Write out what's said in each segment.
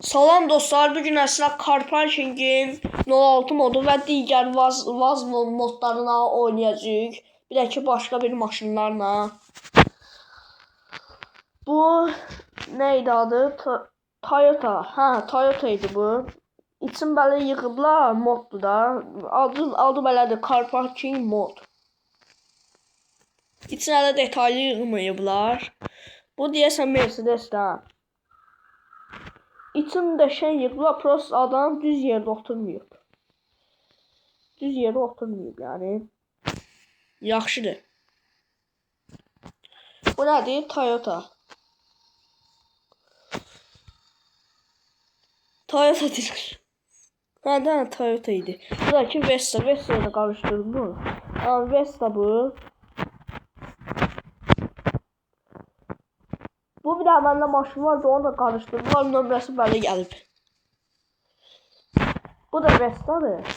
Salam dostlar, bugün əslində Car Parkingin 06 modu və digər vaz modlarına oynayacağıq. Bir də ki, başqa bir maşınlarla. Bu neydi adı? Toyota. Hə, Toyota idi bu. İçin belə yığıblar, moddur da. Adı belədir, Car Parking mod. İçin hələ detallı yığmayıblar. Bu deyəsən Mercedes-dən. İçində şey yığıblar, prost adam düz yerdə oturmayıb. Düz yerdə oturmayıb, yəni. Yaxşıdır. Bu nədir? Toyota. Toyota deyir. Nədən Toyota idi? Bu da ki Vesta. Vesta ilə qarışdırdım bunu. Amma Vesta bu. Bu bir daha məndə maşın vardı, onu da qarışdırdılar, nömrəsi belə gəlib. Bu da Vestadır.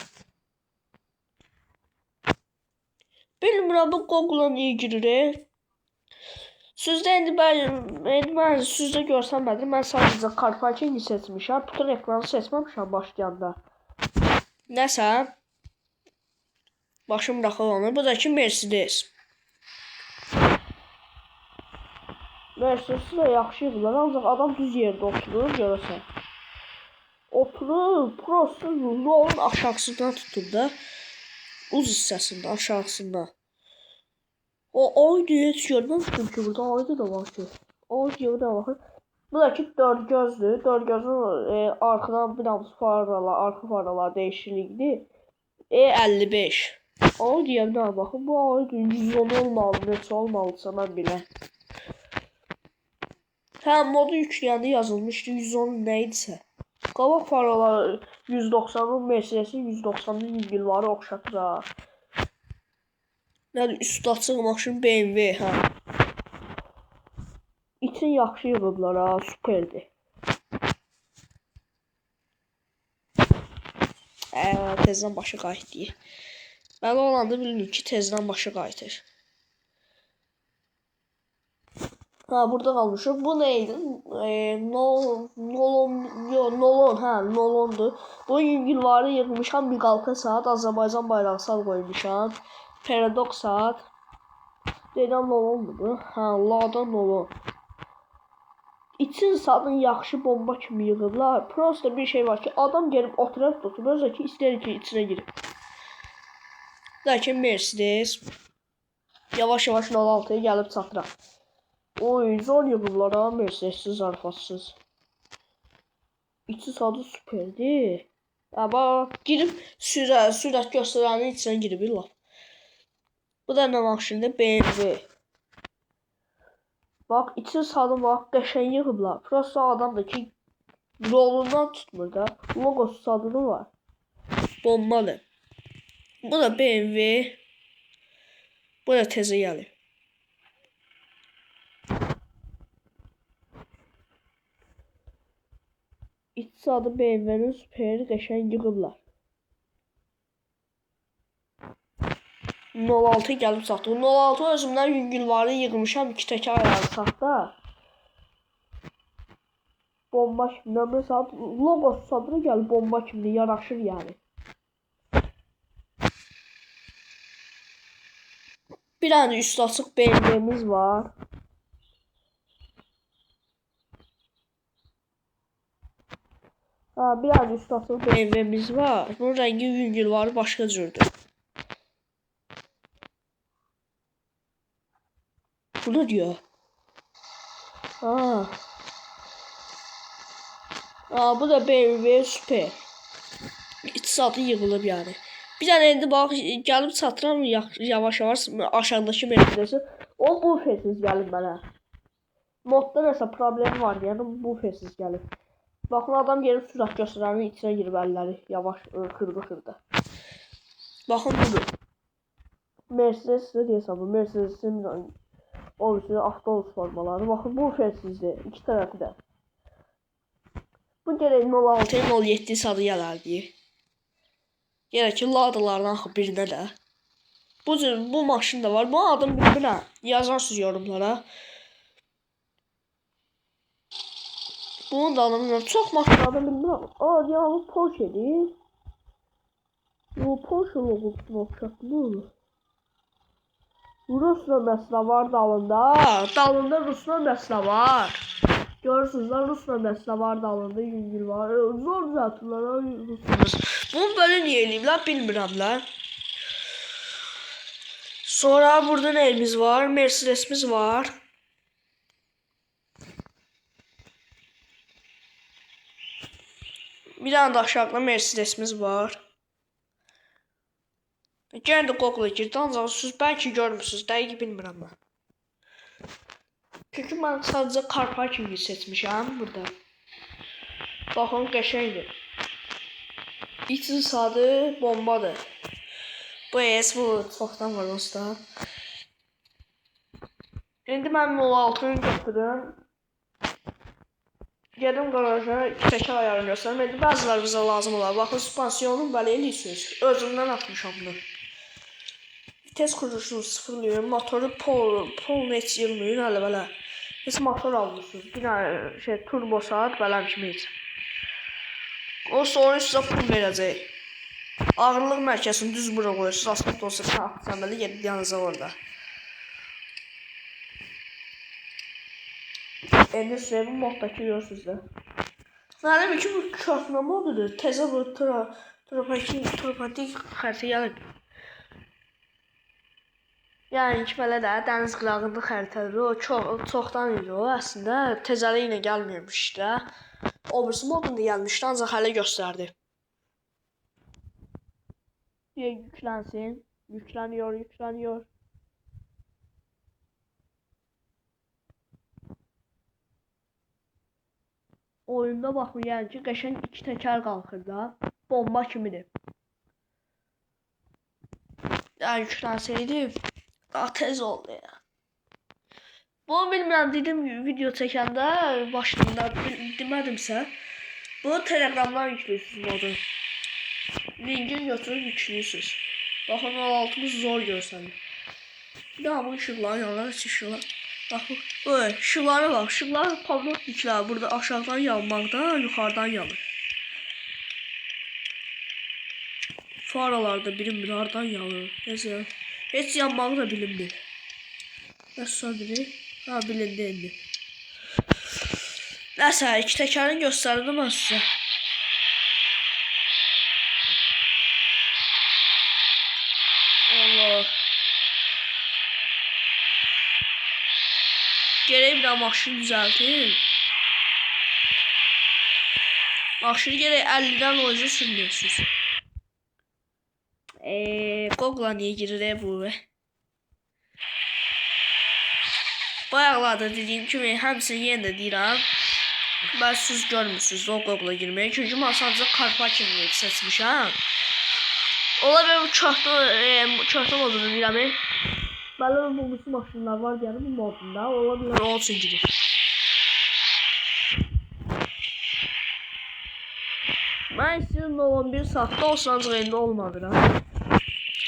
Bilmirəm, bu Google-a niyə girir? Sizdə indi mən sizdə görsənmədim, mən sadəcə Car Parking seçmişəm, bütün ekranı seçməmişəm başlayanda. Nəsə, başım buraxır onu, bu da ki Mercedes. Mercedes də yaxşı yığılar, ancaq adam düz yerdə oturur, görəsən. Oturur, prosto yolun aşağısından tutur da. Uz hissəsində, aşağısında. O aydı heç görməmişdim ki, burada aydı da var ki. Aydı da var. Bu da ki dörd gözdür. Dörd gözün arxadan bir damcı faralar, arxa faralar dəyişiklikdir. E55. Aydı yəmdən baxın, bu aydı 110 olmalı, neçə olmalısa mən biləm. Hə, modu yükləyəndə yazılmışdı 110 nə idisə. Qabaq faralar 190'ın Mercedes'in 190'ın yüngülvarı oxşatır ha. Yəni üstü açıq maşın BMW hə. İçin yaxşı yığıblar ha, süperdir. Tezdən başı qayıtdı. Bəli olanda bilin ki, tezdən başı qayıtır. Ha, burada qalmışıq. Bu neydi? Nolon, hə, Nolondur. Bu yüngülvarı yığmışam, Miqalka saat, Azərbaycan bayrağı sal qoymuşam. Paradox saat. Deyilən Nolondur bu. Hə, Lada Nolon. İçin saatın yaxşı bomba kimi yığırlar. Prosta bir şey var ki, adam gelib oturaq tutur, özə ki, istəyir ki, içinə girib. Lakin Mercedes yavaş-yavaş 06'ya gəlib çatıraq. Oy, zor yığırlar ha, Mercedesiz, zarfatsız. İçi sadı süperdi. Ama girib sürət göstərənin içinə girib laf. Bu da nə maşındır? BMW. Bax, içi sadı bax, qəşəng yığıblar. Prosta adam da ki, rolundan tutmur da. Logosu sadığı var. Bombalı. Bu da BMW. Bu da tezə gəlir. İçi adı BMW'nin süper qəşəng yığıblar. 06 gəlib çatdıq. 06 özümdən yüngülvarı yığmışam, 2 təkər ayarı saxda. Bomba kimi, nömrə saat, logosu sadıra gəlib bomba kimi yaraşır yəni. Bir dənə üstü açıq BMW'miz var. Ha, bir dənə üstü açıq BMW'miz var. Bunun rəngi yüngülvarı başqa cürdür. Bu ne diyor? Aa. Aa, bu da BMW süper. İktisatı yığılıb yani. Bir tane indi bax gəlib çatıram yavaş-yavaş aşağıdakı Mercedes'i. O bufetsiz gəlib mənə. Modda nəsə problem var, yəni bufetsiz gəlib. Baxın adam gelib sürət göstərənin içinə girib əlləri yavaş xırda. Baxın budur. Mercedes deyəsən bu Mercedes'in o üstüne avtobus formaları. Bakın bu felsizdir. İki tarafı da. Bu gerek 06-07 sadı gələrdi. Gerek ki ladalardan birində də. Bu maşın da var. Bu adım bilmirəm. Yazarsınız yorumlara. Bunu da alamıyorum. Çok maşınlarda bilmirəm. Aa, ya bu Porsche'dir. Bu Porsche logosu olacak bu. Rus nömrəsi var dalında. Dalında Rus nömrəsi var. Görürsünüz lan, Rus nömrəsi var dalında. Yüngül var. Zor düzəltirlər Rus nömrəsi. Bunu böyle niye eləyiblər bilmirəm lan. Sonra burada neyimiz var? Mercedes'imiz var. Bir tane de aşağıda Mercedes'imiz var. Gene de Google'a girdi, ancaq siz belki görmürsünüz, dəqiq bilmirəm mən. Çünki mən sadəcə car parkingi seçmişəm burada. Baxın, qəşəngdir. İçin sadı bombadır. Bu bu çoxdan var usta. İndi mən 06'nı götürürüm. Gedim qaraja, 2 təkər ayarını göstərim. İndi bəziləri bizə lazım olar. Baxın, spansiyonu belə eləyirsiniz. Özümdən atmışam bunu. Vites kuruluşunu sıfırlayıyorum. Motoru pol net yığmayın hələ belə. Heç motor almışsınız. Bir dənə turbo saat beləm kimi heç. O sonra sizə pul verəcək. Ağırlıq mərkəzini düz bura qoyursunuz. Asfalt olsa səməli gedib yanınıza orada. İndi sizə bu moddakı görürsünüz də. Mənim ki bu körpünə modudur. Təzə bu tropatik xəritə gəlib. Yəni ki belə də dəniz qırağında xəritədir. O çoxdan idi o əslində. Təzəliklə gəlmirmiş də. O birisi modunda gəlmişdi, ancaq hələ göstərdi. Yüklənsin. Yükleniyor. Oyunda baxın, yəni ki qəşəng 2 təkər qalxır da. Bomba kimidir. Yəni yüklənsəydi daha tez oldu ya. Bunu bilmirəm, dedim video çəkəndə başında demədimsə. Bunu Telegramdan yüklüyorsunuz modu. Linkini götürüp yüklüyorsunuz. Baxın, 16'mız zor görsənir. Bir daha bu ışıqları yanlar, ışıqlar. Baxın, ışıqlara bak, ışıqlar pavlok yüklər. Burada aşağıdan yanmaqda, yuxarıdan yanır. Faralarda bilinmir, hardan yanır. Neyse, heç yanmağı da bilinmir. Nəsə biri? Ha, bilindi indi. Nəsə, 2 təkərini göstərdim mən sizə. Allah. Gerək bir də maşını düzəltin. Maşını gerək 50'dən oyuncu sürmüyorsunuz. Google'a niye girir bu? Bayaqlarda dediyim kimi həmsini yenə də deyirəm. Ben siz görmürsünüz o Google'a girməyə. Çünki mən sadəcə Carpachin'i seçmişəm. Ola bilər bu çoxdan modunu deyirəm. Bəli, bu bütün maşınlar var yəni bu modunda. Ola bilər o üçün girir. Mən istəyirəm 11 saatda olsun, ancaq indi olmadı.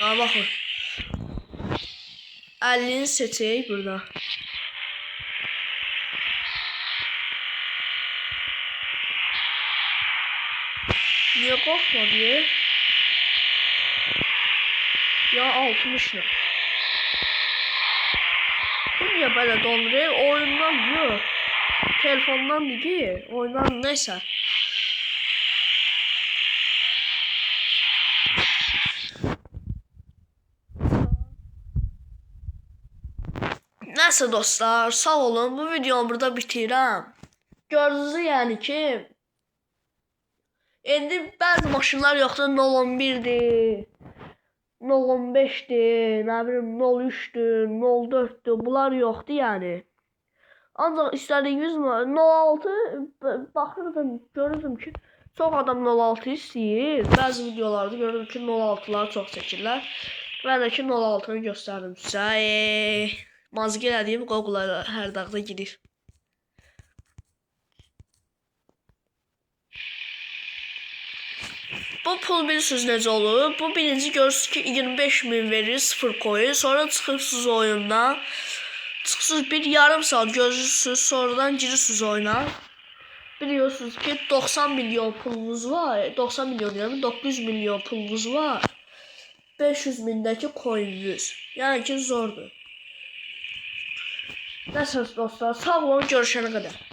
Ha, baxın. 50'ni seçək burada. Niye korkma diye? Ya 60'lı. Bu niye böyle donuyor? Oyundan diyor. Telefondan değil. Oyundan neyse. Neyse dostlar, sağ olun. Bu videomu burada bitirəm. Gördünüz yəni ki, indi bəzi maşınlar yoxdur, 011'dir, 015'dir, nə bilim 03'dür, 04'dür. Bunlar yoxdur yəni. Ancaq istədiyiniz 06 baxırdım, görürdüm ki, çox adam 06 istəyir. Bəzi videolarda görürdüm ki, 06'ları çox çəkirlər. Mən də ki 06'nı göstərdim sizə. Mazgil edeyim, Google'a her dağda gidir. Bu pul bilirsiniz necə olur. Bu birinci görürsünüz ki 25.000 verir 0 koyun. Sonra çıxırsınız oyundan. Çıxırsınız bir yarım saat gözlürsünüz. Sonradan girirsiniz oyuna. Biliyorsunuz ki 90 milyon pulunuz var. 90 milyon yani 900 milyon pulunuz var. 500 mindəki coin'ünüz. Yəni ki zordur. Nəsəniz dostlar, sağ olun, görüşənə qədər.